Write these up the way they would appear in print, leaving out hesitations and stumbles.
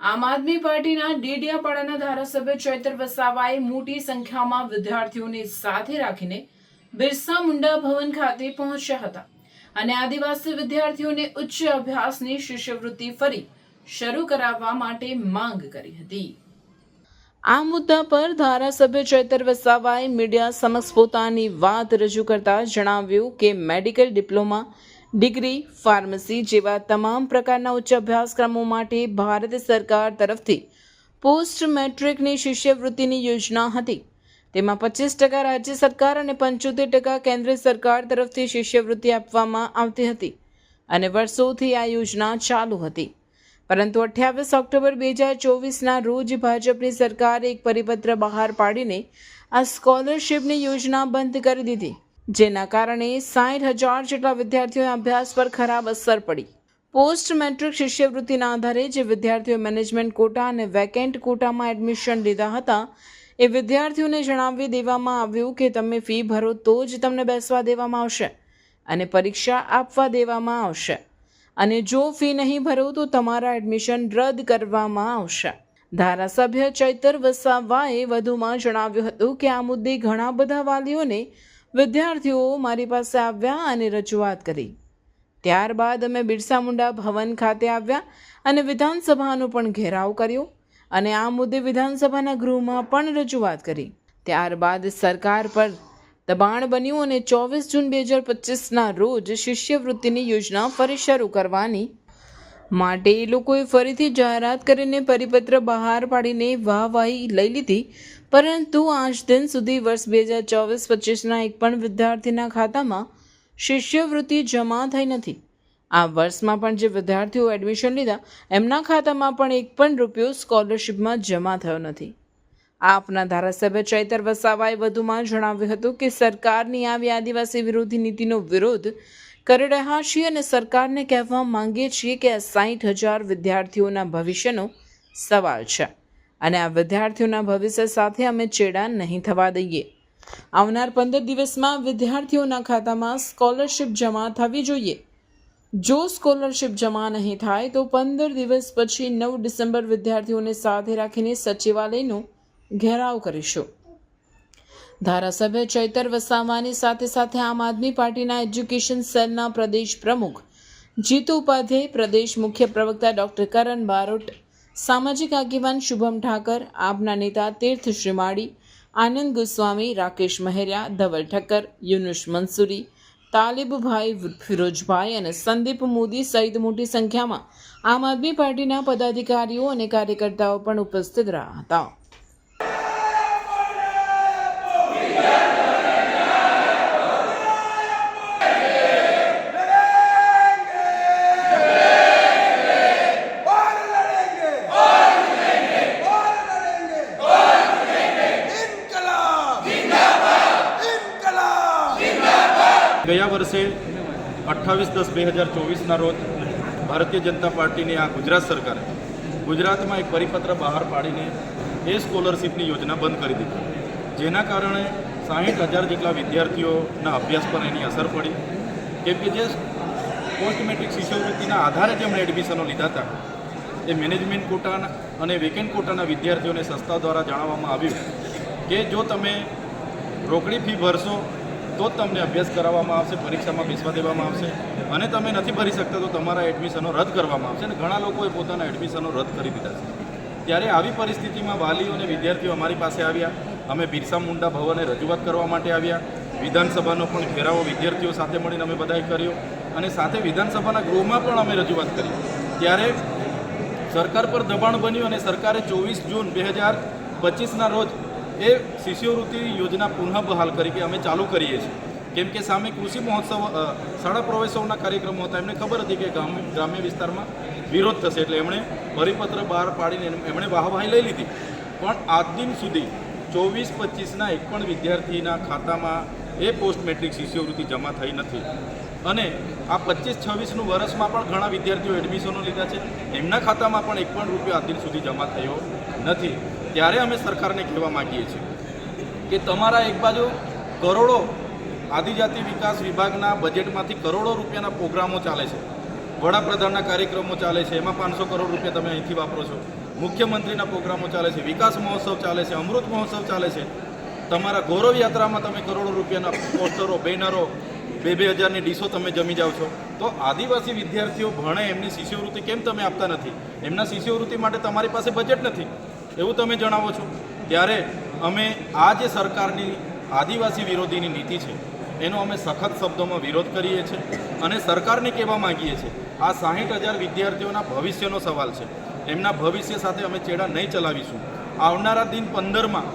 આમ આદમી પાર્ટીના ડેડિયાપાડાના ધારાસભ્ય ચૈતર વસાવાએ મોટી સંખ્યામાં વિદ્યાર્થીઓને સાથે રાખીને બિરસા મુંડા ભવન ખાતે પહોંચ્યા હતા અને આદિવાસી વિદ્યાર્થીઓને ઉચ્ચ અભ્યાસની શિષ્યવૃત્તિ ફરી શરૂ કરાવવા માટે માંગ કરી હતી। આ મુદ્દા પર ધારાસભ્ય ચૈતર વસાવાએ મીડિયા સમક્ષ પોતાની વાત રજૂ કરતા જણાવ્યું કે મેડિકલ ડિપ્લોમા, ડિગ્રી, ફાર્મસી જેવા તમામ પ્રકારના ઉચ્ચ અભ્યાસક્રમો માટે ભારત સરકાર તરફથી પોસ્ટ મેટ્રિકની શિષ્યવૃત્તિની યોજના હતી। તેમાં 25% રાજ્ય સરકાર અને 75% કેન્દ્ર સરકાર તરફથી શિષ્યવૃત્તિ આપવામાં આવતી હતી અને વર્ષોથી આ યોજના ચાલુ હતી। પરંતુ 28 ઓક્ટોબર 2024ના રોજ ભાજપની સરકારે એક પરિપત્ર બહાર પાડીને આ સ્કોલરશિપની યોજના બંધ કરી દીધી, જેના કારણે 60,000 જેટલા વિદ્યાર્થીઓએ અભ્યાસ પર ખરાબ અસર પડી। પોસ્ટ મેટ્રિક શિષ્યવૃત્તિના આધારે જે વિદ્યાર્થીઓએ મેનેજમેન્ટ કોટા અને વેકેન્ટ કોટામાં એડમિશન લીધા હતા એ વિદ્યાર્થીઓને જણાવી દેવામાં આવ્યું કે તમે ફી ભરો તો જ તમને બેસવા દેવામાં આવશે અને પરીક્ષા આપવા દેવામાં આવશે, અને જો ફી નહીં ભરો તો તમારા એડમિશન રદ કરવામાં આવશે। ધારાસભ્ય ચૈતર વસાવાએ વધુમાં જણાવ્યું હતું કે આ મુદ્દે ઘણા બધા વાલીઓને વિદ્યાર્થીઓ મારી પાસે આવ્યા અને રજૂઆત કરી। ત્યારબાદ અમે બિરસા મુંડા ભવન ખાતે આવ્યા અને વિધાનસભાનો પણ ઘેરાવ કર્યો અને આ મુદ્દે વિધાનસભાના ગૃહમાં પણ રજૂઆત કરી। ત્યારબાદ સરકાર પર દબાણ બન્યું અને 24 જૂન 2025ના રોજ શિષ્યવૃત્તિની યોજના ફરી શરૂ કરવાની માટે લોકોએ ફરીથી જાહેરાત કરીને પરિપત્ર બહાર પાડીને વાહવાહી લઈ લીધી, પરંતુ આજ દિન સુધી વર્ષ 2024-25ના એક પણ વિદ્યાર્થીના ખાતામાં શિષ્યવૃત્તિ જમા થઈ નથી। આ વર્ષમાં પણ જે વિદ્યાર્થીઓ એડમિશન લીધા એમના ખાતામાં પણ એક પણ રૂપિયો સ્કોલરશિપમાં જમા થયો નથી। આપના ધારાસભ્ય ચૈતર વસાવાએ વધુમાં જણાવ્યું હતું કે સરકારની આવી આદિવાસી વિરોધી નીતિનો વિરોધ કરી રહ્યા છીએ અને સરકારને કહેવા માંગીએ છીએ કે આ 60,000 વિદ્યાર્થીઓના ભવિષ્યનો સવાલ છે અને આ વિદ્યાર્થીઓના ભવિષ્ય સાથે અમે ચેડા નહીં થવા દઈએ। આવનાર 15 દિવસમાં વિદ્યાર્થીઓના ખાતામાં સ્કોલરશિપ જમા થવી જોઈએ। જો સ્કોલરશિપ જમા નહીં થાય તો 15 દિવસ પછી 9 ડિસેમ્બર વિદ્યાર્થીઓને સાથે રાખીને સચિવાલયનો ઘેરાવ કરીશું। ધારાસભ્ય ચૈતર વસાવાની સાથે સાથે આમ આદમી પાર્ટીના એજ્યુકેશન સેલના પ્રદેશ પ્રમુખ જીતુ ઉપાધ્યાય, પ્રદેશ મુખ્ય પ્રવક્તા ડોક્ટર કરણ બારોટ, સામાજિક આગેવાન શુભમ ઠાકર, આપના નેતા તીર્થ શ્રીમાળી, આનંદ ગોસ્વામી, રાકેશ મહેરિયા, ધવલ ઠક્કર, યુનુસ મંસૂરી, તાલિબભાઈ ફિરોજભાઈ અને સંદીપ મોદી સહિત મોટી સંખ્યામાં આમ આદમી પાર્ટીના પદાધિકારીઓ અને કાર્યકર્તાઓ પણ ઉપસ્થિત રહ્યા હતા। ગયા વર્ષે 28/10/2024ના રોજ ભારતીય જનતા પાર્ટીની આ ગુજરાત સરકારે ગુજરાતમાં એક પરિપત્ર બહાર પાડીને એ સ્કોલરશિપની યોજના બંધ કરી દીધી, જેના કારણે 60,000 જેટલા વિદ્યાર્થીઓના અભ્યાસ પર એની અસર પડી। કેમ કે જે પોસ્ટ મેટ્રિક શિષ્યવૃત્તિના આધારે જેમણે એડમિશનો લીધા હતા એ મેનેજમેન્ટ કોટાના અને વેકેન્ટ કોટાના વિદ્યાર્થીઓને સંસ્થા દ્વારા જણાવવામાં આવ્યું કે જો તમે રોકડી ફી ભરશો તો જ તમને અભ્યાસ કરાવવામાં આવશે, પરીક્ષામાં બેસવા દેવામાં આવશે, અને તમે નથી ભરી શકતા તો તમારા એડમિશનો રદ કરવામાં આવશે। અને ઘણા લોકોએ પોતાના એડમિશનો રદ કરી દીધા છે। ત્યારે આવી પરિસ્થિતિમાં વાલીઓ અને વિદ્યાર્થીઓ અમારી પાસે આવ્યા। અમે બિરસા મુંડા ભવને રજૂઆત કરવા માટે આવ્યા। વિધાનસભાનો પણ ઘેરાવો વિદ્યાર્થીઓ સાથે મળીને અમે બધાએ કર્યો અને સાથે વિધાનસભાના ગૃહમાં પણ અમે રજૂઆત કરી। ત્યારે સરકાર પર દબાણ બન્યું અને સરકારે 24 જૂન 2025ના રોજ એ શિષ્યવૃત્તિ યોજના પુનઃ બહાલ કરી કે અમે ચાલુ કરીએ છીએ। કેમ કે સામે કૃષિ મહોત્સવ, શાળા પ્રવેશોના કાર્યક્રમો હતા, એમને ખબર હતી કે ગ્રામ્ય વિસ્તારમાં વિરોધ થશે, એટલે એમણે પરિપત્ર બહાર પાડીને એમણે વાહવાહી લઈ લીધી। પણ આજ દિન સુધી 24-25ના એક પણ વિદ્યાર્થીના ખાતામાં એ પોસ્ટ મેટ્રિક શિષ્યવૃત્તિ જમા થઈ નથી અને આ 25-26નું વર્ષમાં પણ ઘણા વિદ્યાર્થીઓ એડમિશનો લીધા છે, એમના ખાતામાં પણ એક પણ રૂપિયો આજ દિન સુધી જમા થયો નથી। ત્યારે અમે સરકારને કહેવા માગીએ છીએ કે તમારા એક બાજુ કરોડો આદિજાતિ વિકાસ વિભાગના બજેટમાંથી કરોડો રૂપિયાના પ્રોગ્રામો ચાલે છે, વડાપ્રધાનના કાર્યક્રમો ચાલે છે, એમાં 500 કરોડ રૂપિયા તમે અહીંથી વાપરો છો। મુખ્યમંત્રીના પ્રોગ્રામો ચાલે છે, વિકાસ મહોત્સવ ચાલે છે, અમૃત મહોત્સવ ચાલે છે. તમારા ગૌરવ યાત્રામાં તમે કરોડો રૂપિયાના પોસ્ટરો, બેનરો, 2,000ની ડીશો તમે જમી જાઓ છો. તો આદિવાસી વિદ્યાર્થીઓ ભણે, એમની શિષ્યવૃત્તિ કેમ તમે આપતા નથી? એમના શિષ્યવૃત્તિ માટે તમારી પાસે બજેટ નથી એવું તમે જણાવો છો. ત્યારે અમે આ જે સરકારની આદિવાસી વિરોધીની નીતિ છે એનો અમે સખત શબ્દોમાં વિરોધ કરીએ છીએ અને સરકારને કહેવા માંગીએ છીએ આ 60,000 વિદ્યાર્થીઓના ભવિષ્યનો સવાલ છે. એમના ભવિષ્ય સાથે અમે ચેડા નહીં ચલાવીશું. આવનારા દિન 15માં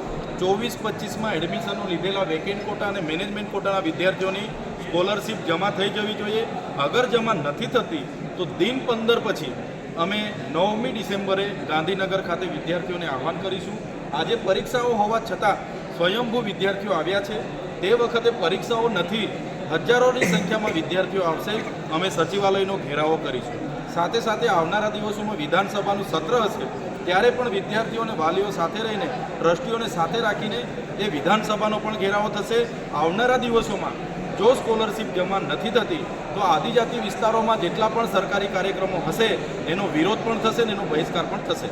24-25માં એડમિશનો લીધેલા વેકેન્ટ કોટા અને મેનેજમેન્ટ કોટાના વિદ્યાર્થીઓની સ્કોલરશીપ જમા થઈ જવી જોઈએ. અગર જમા નથી થતી તો દિન 15 પછી અમે 9મી ડિસેમ્બરે ગાંધીનગર ખાતે વિદ્યાર્થીઓને આહ્વાન કરીશું. આજે પરીક્ષાઓ હોવા છતાં સ્વયંભૂ વિદ્યાર્થીઓ આવ્યા છે. તે વખતે પરીક્ષાઓ નથી, હજારોની સંખ્યામાં વિદ્યાર્થીઓ આવશે. અમે સચિવાલયનો ઘેરાવો કરીશું. સાથે સાથે આવનારા દિવસોમાં વિધાનસભાનું સત્ર હશે ત્યારે પણ વિદ્યાર્થીઓ અને વાલીઓ સાથે રહીને, ટ્રસ્ટીઓને સાથે રાખીને એ વિધાનસભાનો પણ ઘેરાવો થશે. આવનારા દિવસોમાં જો સ્કોલરશીપ જમા નથી થતી તો આદિજાતિ વિસ્તારોમાં જેટલા પણ સરકારી કાર્યક્રમો હશે એનો વિરોધ પણ થશે અને એનો બહિષ્કાર પણ થશે.